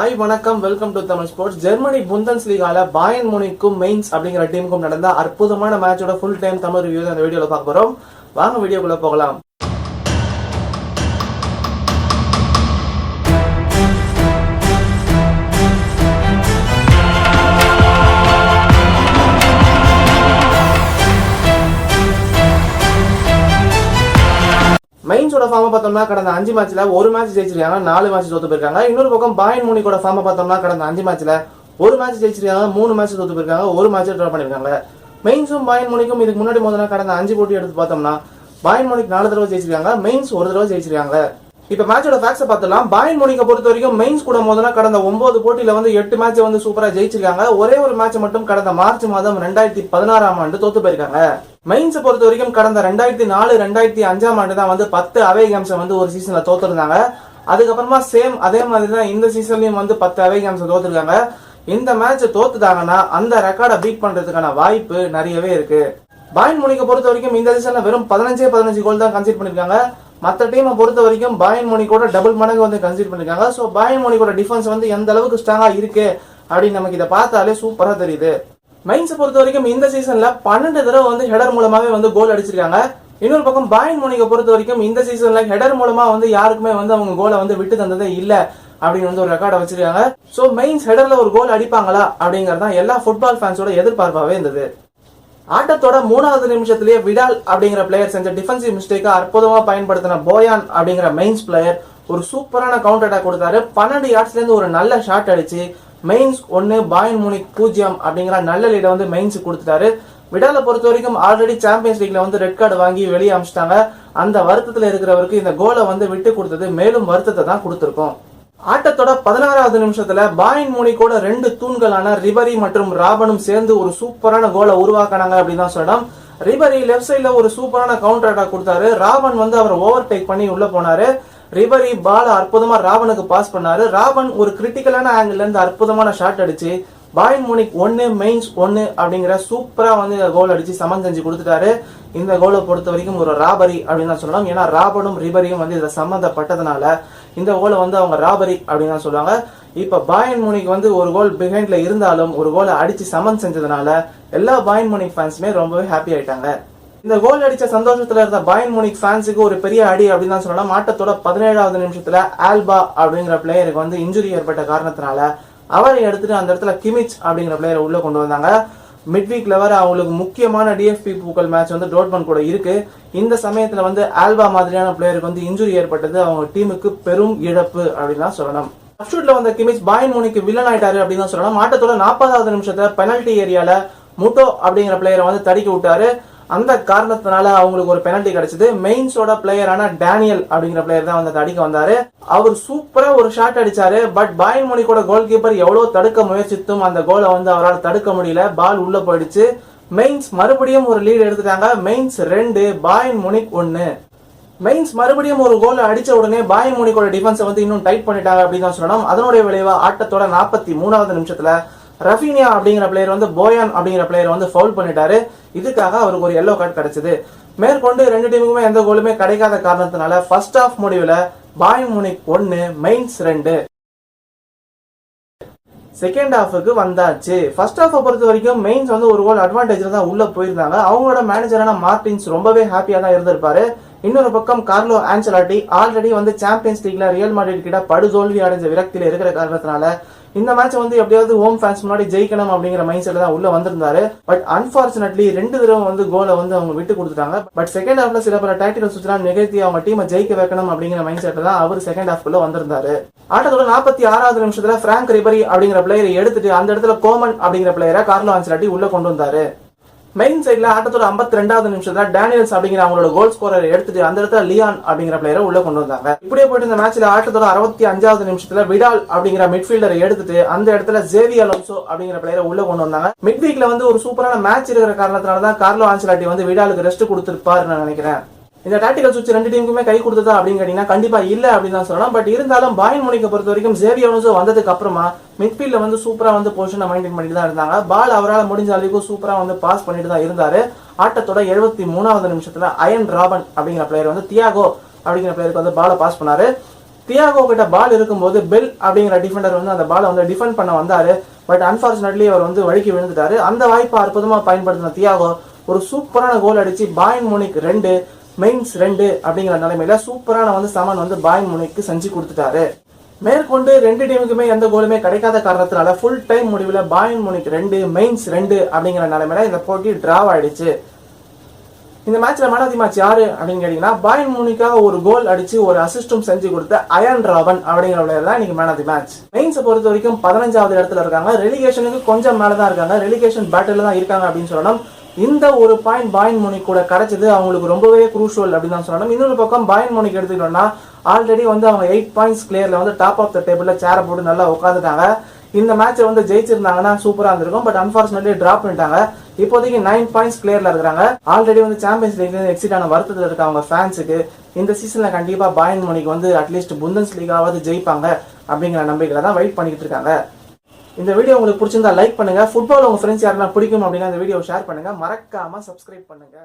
Hi வணக்கம், welcome to Tamil sports. Germany புந்தஸ்லீகால Bayern மூனிக்கும் மெயின்ஸ் அப்படிங்கிற டீமுக்கும் நடந்த அற்புதமான மேட்சோட ஃபுல் டைம் தமிழ் ரிவ்யூ அந்த வீடியோல பார்க்க போறோம். வாங்க வீடியோக்குள்ள போகலாம். மெயின்ஸோட ஃபார்ம் பார்த்தோம்னா கடந்த 5 மேட்ச்ல ஒரு மேட்ச் ஜெயிச்சிருக்காங்க, 4 மேட்ச் தோத்து போயிருக்காங்க. இன்னொரு பக்கம் பாயர்ன் மூனிக்கோட ஃபார்ம் பார்த்தோம்னா கடந்த 5 மேட்ச்ல ஒரு மேட்ச் ஜெயிச்சிருக்காங்க, 3 மேட்ச் தோத்து போயிருக்காங்க, ஒரு மேட்ச் டிரா பண்ணிருக்காங்க. மெயின்ஸும் பாயர்ன் மூனிக்கும் இதுக்கு முன்னாடி முதல்ல கடந்த 5 போட்டி எடுத்து பார்த்தோம்னா பாயர்ன் மூனிக் 4 தடவை ஜெயிச்சிருக்காங்க, மெயின்ஸ் ஒரு தடவை ஜெயிச்சிருக்காங்க. இப்ப மேட்சோட ஃபேக்ட்ஸ் பார்த்தலாம். பாயர்ன் மூனிக்கை பொறுத்த வரைக்கும் மெயின்ஸ் கூட முதல்ல கடந்த 9 போட்டியில 8 மேட்ச் சூப்பரா ஜெயிச்சிருக்காங்க. ஒரே ஒரு மேட்ச் மட்டும் கடந்த மார்ச் மாதம் 2016ஆம் ஆண்டு தோத்து போயிருக்காங்க. மெயின்ஸ் பொறுத்த வரைக்கும் கடந்த 2004, 2005ஆம் ஆண்டு தான் 10 அவே கேம்ஸ் ஒரு சீசன்ல தோத்துருந்தாங்க. அதுக்கப்புறமா சேம் அதே மாதிரி தான் இந்த சீசன்லயும் 10 அவே கேம்ஸ் தோத்துருக்காங்க. இந்த மேட்ச் தோத்துட்டாங்கன்னா அந்த ரெக்கார்டை பீட் பண்றதுக்கான வாய்ப்பு நிறையவே இருக்கு. பாயர்ன் மூனிக்கை பொறுத்த வரைக்கும் இந்த சீசன்ல வெறும் 15 கோல் தான் கன்சிடர் பண்ணிருக்காங்க. மற்ற டீமை பொறுத்த வரைக்கும் பாயர்ன் மூனிக்கோட டபுள் மடங்கு கன்சிடர் பண்ணிருக்காங்க. சோ பாயர்ன் மூனிக்கோட டிஃபென்ஸ் எந்த அளவுக்கு ஸ்ட்ராங்கா இருக்கு அப்படின்னு நமக்கு இதை பார்த்தாலே சூப்பரா தெரியுது. மெயின்ஸை பொறுத்த வரைக்கும் இந்த சீசன்ல 12 தடவை ஹெடர் மூலமாவே கோல் அடிச்சிருக்காங்க. இன்னொரு பக்கம் பாயர்ன் மூனிக்கை பொறுத்த வரைக்கும் இந்த சீசன்ல ஹெடர் மூலமா யாருக்குமே அவங்க கோலை விட்டு தந்ததே இல்ல அப்படின்னு ஒரு ரெக்கார்டை வச்சிருக்காங்க. சோ மெயின்ஸ் ஹெடர்ல ஒரு கோல் அடிப்பாங்களா அப்படிங்கறதான் எல்லா ஃபுட்பால் ஃபேன்ஸோட எதிர்பார்ப்பாவே இருந்தது. ஆட்டத்தோட 3வது நிமிஷத்திலேயே விடால் அப்படிங்கிற பிளேயர் செஞ்ச டிஃபென்சிவ் மிஸ்டேக்கா அற்புதமா பயன்படுத்தின போயான் அப்படிங்கிற மெயின்ஸ் பிளேயர் ஒரு சூப்பரான கவுண்டர் அட்டாக் கொடுத்தாரு. 12 யார்ட்ஸ்ல இருந்து ஒரு நல்ல ஷாட் அடிச்சு மெயின்ஸ் 1 பாயர்ன் மூனிக் 0 அப்படிங்கிற நல்ல லீட மெயின்ஸ் கொடுத்துட்டாரு. விடாலை பொறுத்த வரைக்கும் ஆல்ரெடி சாம்பியன்ஸ் லீக்ல ரெட் கார்டு வாங்கி வெளியே அமிச்சிட்டாங்க. அந்த வருத்தத்துல இருக்கிறவருக்கு இந்த கோலை விட்டு கொடுத்தது மேலும் வருத்தத்தை தான் கொடுத்திருக்கும். ஆட்டத்தோட 16வது நிமிஷத்துல பாயர்ன் மூனிக்கோட 2 தூண்களான ரிபரி மற்றும் ராபனும் சேர்ந்து ஒரு சூப்பரான கோலை உருவாக்கினாங்க அப்படின்னு தான் சொல்லணும். ரிபரி லெஃப்ட் சைட்ல ஒரு சூப்பரான கவுண்டர் அட்டாக் கொடுத்தாரு. ராபன் அவர் ஓவர் டேக் பண்ணி உள்ள போனாரு. ரிபரி பால அற்புதமா ராபனுக்கு பாஸ் பண்ணாரு. ராபன் ஒரு கிரிட்டிக்கலான ஆங்கிள் இருந்து அற்புதமான ஷாட் அடிச்சு பாயர்ன் மூனிக் 1 மெயின்ஸ் 1 அப்படிங்கிற சூப்பரா கோல் அடிச்சு சமன் செஞ்சு கொடுத்துட்டாரு. இந்த கோலை பொறுத்த வரைக்கும் ஒரு ராபரி அப்படின்னு தான் சொல்லலாம். ஏன்னா ராபனும் ரிபரியும் இதுல சம்பந்தப்பட்டதுனால இந்த கோலை அவங்க ராபரி அப்படின்னு தான் சொல்லுவாங்க. இப்ப பாயர்ன் மூனிக் ஒரு கோல் பிஹைண்ட்ல இருந்தாலும் ஒரு கோலை அடிச்சு சமன் செஞ்சதுனால எல்லா பாயர்ன் மூனிக் ஃபேன்ஸுமே ரொம்பவே ஹாப்பி ஆயிட்டாங்க. இந்த கோல் அடிச்ச சந்தோஷத்துல இருந்த பாயர்ன் மூனிக் ஃபேன்ஸுக்கு ஒரு பெரிய அடி அப்படின்னு தான் சொல்லலாம். ஆட்டத்தோட 17வது நிமிஷத்துல ஆல்பா அப்படிங்கிற பிளேயருக்கு இன்ஜுரி ஏற்பட்ட காரணத்தினால அவரை எடுத்துட்டு அந்த இடத்துல கிமிச் அப்படிங்கிற பிளேயரை உள்ள கொண்டு வந்தாங்க. மிட் வீக்ல வர அவங்களுக்கு முக்கியமான டிஎஃப்பி பூக்கல் மேட்ச் டோர்ட்மண்ட் கூட இருக்கு. இந்த சமயத்துல ஆல்பா மாதிரியான பிளேயருக்கு இன்ஜுரி ஏற்பட்டது அவங்க டீமுக்கு பெரும் இழப்பு அப்படின்னு சொல்லணும். சப்ஸ்டிட்யூட்ல கிமிச் பாயர்ன் மூனிக்கு வில்லன் ஆயிட்டாரு அப்படின்னு சொல்லணும். ஆட்டத்தோட 40வது நிமிஷத்துல பெனல்டி ஏரியால முட்டோ அப்படிங்கிற பிளேயரை தடுக்கி விட்டாரு. அந்த காரணத்தினால அவங்களுக்கு ஒரு பெனல்டி கிடைச்சது. மெயின்ஸோட பிளேயரான டேனியல் அப்படிங்கிற பிளேயர் தான் தடிக்க வந்தாரு. அவர் சூப்பரா ஒரு ஷாட் அடிச்சாரு. பட் பாயர்ன் மூனிக்கோட கோல் கீப்பர் எவ்வளவு தடுக்க முயற்சித்தும் அந்த கோலை அவரால் தடுக்க முடியல. பால் உள்ள போயிடுச்சு. மெயின்ஸ் மறுபடியும் ஒரு லீட் எடுத்துட்டாங்க. Mains 2 Bayern மூனிக் 1. மெயின்ஸ் மறுபடியும் ஒரு கோல் அடிச்ச உடனே பாயர்ன் மூனிக்கோட டிஃபென்ஸ் இன்னும் டைட் பண்ணிட்டாங்க அப்படின்னு தான் சொல்லணும். அதனுடைய விளைவா ஆட்டத்தோட 43வது நிமிஷத்துல ரஃபீனியா அப்படிங்கிற பிளேயர் போயான் அப்படிங்கிற பிளேயர் ஃபவுல் பண்ணிட்டாரு. இதுக்காக அவருக்கு ஒரு எல்லோ கார்டு கிடைச்சது. மேற்கொண்டு 2 டீமுக்குமே எந்த கோலுமே கிடைக்காத காரணத்தினால ஃபர்ஸ்ட் ஹாஃப் முடிவுல பாயர்ன் மூனிக் 1 மெயின்ஸ் 2. செகண்ட் ஹாஃபுக்கு வந்தாச்சு. ஃபர்ஸ்ட் ஹாஃபை பொறுத்த வரைக்கும் மெயின்ஸ் ஒரு கோல் அட்வான்டேஜ்ல தான் உள்ள போயிருந்தாங்க. அவங்களோட மேனேஜரான மார்டின்ஸ் ரொம்பவே ஹாப்பியா தான் இருந்திருப்பாரு. இன்னொரு பக்கம் கார்லோ ஆன்செலாட்டி ஆல்ரெடி சாம்பியன்ஸ் லீக்ல ரியல் மாட்ரிட் கிட்ட படுதோல்வி அடைஞ்ச விரக்தியில இருக்கிற காரணத்தினால இந்த மேட்ச் எப்படியாவது ஹோம் ஃபேன்ஸ் முன்னாடி ஜெயிக்கணும் அப்படிங்கிற மைண்ட் செட்ல தான் உள்ள வந்திருந்தாரு. பட் அன்பார்ச்சுனேட்லி 2 தடவை கோலை அவங்க விட்டு கொடுத்துட்டாங்க. பட் செகண்ட் ஹாஃப்ல சில பல டாக்டிக்கல் சுவிட்ச்லாம் நிகழ்த்தி அவங்க டீமை ஜெயிக்க வைக்கணும் அப்படிங்கிற மைண்ட் செட்ல தான் அவர் செகண்ட் ஹாஃப்குள்ள வந்திருந்தாரு. ஆட்டத்தோட 46வது நிமிஷத்துல பிராங்க் ரிபரி அப்படிங்கிற பிளேயரை எடுத்துட்டு அந்த இடத்துல கோமன் அப்படிங்கிற பிளேயரை கார்லோ ஆன்செலாட்டி உள்ள கொண்டு வந்தாரு. மெயின் சைட்ல ஆட்டத்தோட 52வது நிமிஷத்துல டேனியல்ஸ் அப்படிங்கிற அவங்களோட கோல் ஸ்கோரரை எடுத்துட்டு அந்த இடத்துல லியான் அப்படிங்கிற பிளேயரை உள்ள கொண்டு வந்தாங்க. இப்படியே போயிட்டு இந்த மேட்ச்ல ஆட்டத்தோட 65வது நிமிஷத்துல விடால் அப்படிங்கிற மிட்ஃபீல்டரை எடுத்துட்டு அந்த இடத்துல ஜேவி அலோன்சோ அப்படிங்கிற பிளேயரை உள்ள கொண்டு வந்தாங்க. மிட் வீக்ல ஒரு சூப்பரான மேட்ச் இருக்கிற காரணத்தினாலதான் கார்லோ ஆன்செலாட்டி விடாலுக்கு ரெஸ்ட் கொடுத்திருப்பாரு நான் நினைக்கிறேன். இந்த டாக்டிக்கல் சுவிட்ச் 2 டீமுக்குமே கை கொடுத்ததா அப்படின்னு கேட்டீங்கன்னா கண்டிப்பா இல்ல அப்படின்னு தான் சொல்லலாம். பட் இருந்தாலும் பாயர்ன் மூனிக்கை பொறுத்த வரைக்கும் ஜேவி அலோன்சோ வந்ததுக்கு அப்புறமா மிட்ஃபீல்ட்ல சூப்பரா பொசிஷனை மெயின்டைன் பண்ணிட்டு தான் இருந்தாங்க. பால் அவரால் முடிஞ்ச அளவுக்கு சூப்பரா பாஸ் பண்ணிட்டு தான் இருந்தாரு. ஆட்டத்தோட 73வது நிமிஷத்துல அயன் ராபன் அப்படிங்கிற பிளேயர் தியாகோ அப்படிங்கிற பிளேயருக்கு பாலை பாஸ் பண்ணாரு. தியாகோ கிட்ட பால் இருக்கும்போது பெல் அப்படிங்கிற டிஃபெண்டர் வந்து அந்த பாலை வந்து டிஃபெண்ட் பண்ண வந்தாரு. பட் அன்பார்ச்சுனேட்லி அவர் வந்து வழுக்கி விழுந்துட்டாரு. அந்த வாய்ப்பை அற்புதமா பயன்படுத்தின தியாகோ ஒரு சூப்பரான கோல் அடிச்சு பாயர்ன் மூனிக் 2 மெயின்ஸ் 2 அப்படிங்கிற நிலைமையில சூப்பரான வந்து சமன் வந்து பாயர்ன் மூனிக்கு செஞ்சு கொடுத்துட்டாரு. மேற்கொண்டு 2 டீமுக்குமே எந்த கோலுமே கிடைக்காத காரணத்தினால ஃபுல் டைம் முடிவில் பாயர்ன் மூனிக் 2 மெயின்ஸ் 2 அப்படிங்கிற நிலைமையில இந்த போட்டி டிராவ் ஆயிடுச்சு. இந்த மேட்ச்ல மேன் ஆஃப் தி மேட்ச் யாரு அப்படின்னு கேட்டீங்கன்னா பாயர்ன் மூனிக்காக ஒரு கோல் அடிச்சு ஒரு அசிஸ்டும் செஞ்சு கொடுத்த அயன் ராபன் அப்படிங்கிற பிளேயர் தான் இன்னைக்கு மேன் ஆஃப் தி மேட்ச். மெயின்ஸை பொறுத்த வரைக்கும் 15வது இடத்துல இருக்காங்க. ரெலிகேஷனுக்கு கொஞ்சம் மேலதான் இருக்காங்க. ரெலிகேஷன் பேட்டில் தான் இருக்காங்க அப்படின்னு சொல்லணும். இந்த ஒரு பாயிண்ட் பாயர்ன் மூனிக் கூட கிடைச்சது அவங்களுக்கு ரொம்பவே குரூஷியல் அப்படின்னு தான் சொல்லணும். இன்னொரு பக்கம் பாயர்ன் மூனிக் எடுத்துக்கிட்டோம்னா ஆல்ரெடி வந்து அவங்க 8 பாயிண்ட்ஸ் கிளியர்ல வந்து டாப் ஆஃப் த டேபிள்ல சேரை போட்டு நல்லா உட்காந்துட்டாங்க. இந்த மேட்சை வந்து ஜெயிச்சிருந்தாங்கன்னா சூப்பரா இருந்திருக்கும். பட் அன்பார்ச்சுனேட்லி டிராப் பண்ணிட்டாங்க. இப்போதைக்கு 9 பாயிண்ட்ஸ் கிளியர்ல இருக்காங்க. ஆல்ரெடி வந்து சாம்பியன்ஸ் லீக் எக்ஸிட் ஆன வருத்தத்தில் இருக்க அவங்க ஃபேன்ஸுக்கு இந்த சீசன்ல கண்டிப்பா பாயர்ன் மூனிக் வந்து அட்லீஸ்ட் புந்தஸ் லீகாவது ஜெயிப்பாங்க அப்படிங்கிற நம்பிக்கையில தான் வெயிட் பண்ணிக்கிட்டு இருக்காங்க. இந்த வீடியோ உங்களுக்கு பிடிச்சிருந்தா லைக் பண்ணுங்க. ஃபுட்பால் உங்க ஃப்ரெண்ட்ஸ் யாரெல்லாம் பிடிக்கும் அப்படின்னா இந்த வீடியோ ஷேர் பண்ணுங்க. மறக்காம சப்ஸ்கிரைப் பண்ணுங்க.